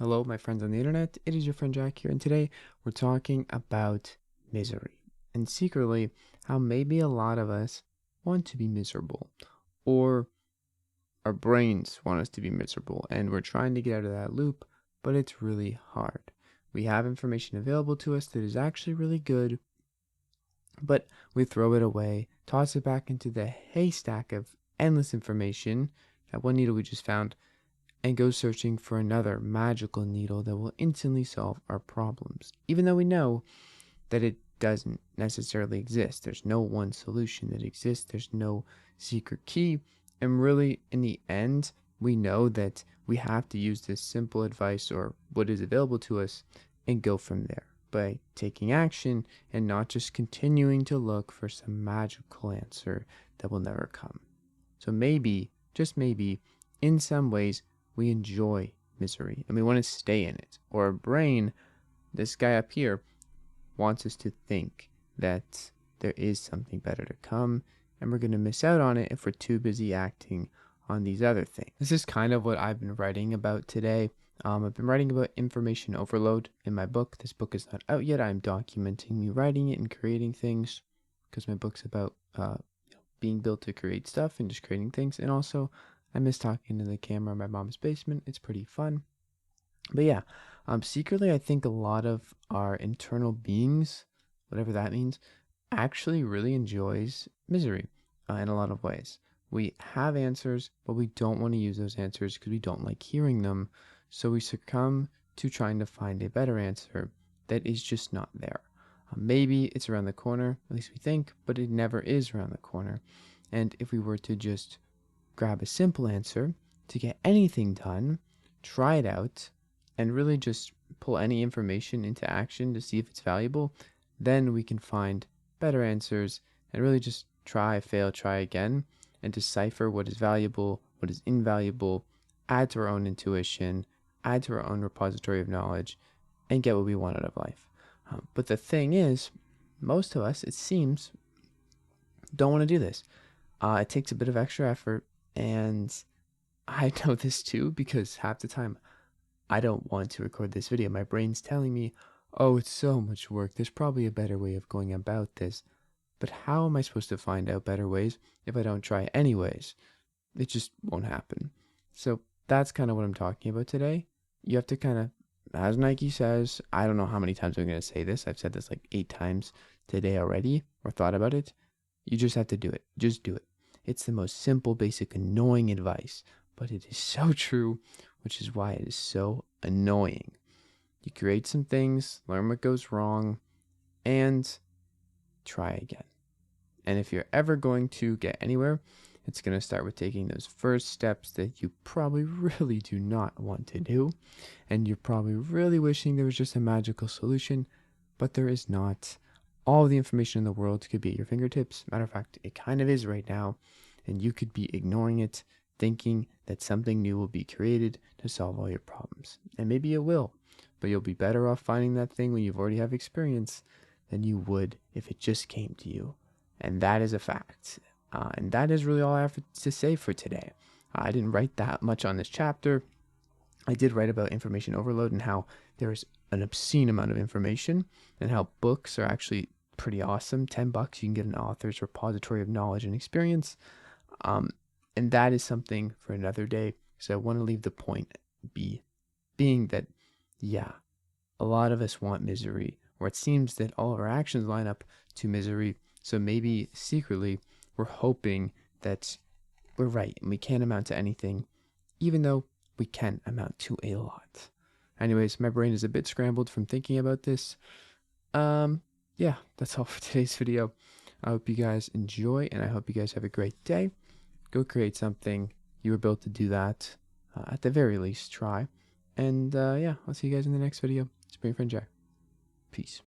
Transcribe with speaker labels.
Speaker 1: Hello, my friends on the internet. It is your friend Jack here, and today we're talking about misery. And secretly, how maybe a lot of us want to be miserable, or our brains want us to be miserable, and we're trying to get out of that loop, but it's really hard. We have information available to us that is actually really good, but we throw it away, toss it back into the haystack of endless information, that one needle we just found, and go searching for another magical needle that will instantly solve our problems, even though we know that it doesn't necessarily exist. There's no one solution that exists, there's no secret key, and really, in the end, we know that we have to use this simple advice or what is available to us and go from there by taking action and not just continuing to look for some magical answer that will never come. So maybe, just maybe, in some ways, we enjoy misery and we want to stay in it. Or our brain, this guy up here, wants us to think that there is something better to come and we're going to miss out on it if we're too busy acting on these other things. This is kind of what I've been writing about today. I've been writing about information overload in my book. This book is not out yet. I'm documenting me writing it and creating things because my book's about being built to create stuff and just creating things. And also, I miss talking to the camera in my mom's basement. It's pretty fun. But yeah, secretly, I think a lot of our internal beings, whatever that means, actually really enjoys misery in a lot of ways. We have answers, but we don't want to use those answers because we don't like hearing them. So we succumb to trying to find a better answer that is just not there. Maybe it's around the corner, at least we think, but it never is around the corner. And if we were to just grab a simple answer to get anything done, try it out, and really just pull any information into action to see if it's valuable, then we can find better answers and really just try, fail, try again, and decipher what is valuable, what is invaluable, add to our own intuition, add to our own repository of knowledge, and get what we want out of life. But the thing is, most of us, it seems, don't want to do this. It takes a bit of extra effort, and I know this too because half the time I don't want to record this video. My brain's telling me, oh, it's so much work. There's probably a better way of going about this. But how am I supposed to find out better ways if I don't try anyways? It just won't happen. So that's kind of what I'm talking about today. You have to kind of, as Nike says, I don't know how many times I'm going to say this. I've said this like 8 times today already or thought about it. You just have to do it. Just do it. It's the most simple, basic, annoying advice, but it is so true, which is why it is so annoying. You create some things, learn what goes wrong, and try again. And if you're ever going to get anywhere, it's going to start with taking those first steps that you probably really do not want to do. And you're probably really wishing there was just a magical solution, but there is not. All the information in the world could be at your fingertips. Matter of fact, it kind of is right now. And you could be ignoring it, thinking that something new will be created to solve all your problems. And maybe it will, but you'll be better off finding that thing when you've already have experience than you would if it just came to you. And that is a fact. And that is really all I have to say for today. I didn't write that much on this chapter. I did write about information overload and how there's an obscene amount of information and how books are actually pretty awesome. $10, you can get an author's repository of knowledge and experience. And that is something for another day. So I want to leave the point being that, yeah, a lot of us want misery, or it seems that all of our actions line up to misery. So maybe secretly we're hoping that we're right and we can't amount to anything, even though we can amount to a lot. Anyways, my brain is a bit scrambled from thinking about this. Yeah, that's all for today's video. I hope you guys enjoy, and I hope you guys have a great day. Go create something. You were built to do that. At the very least, try. And yeah, I'll see you guys in the next video. It's been your friend Jack. Peace.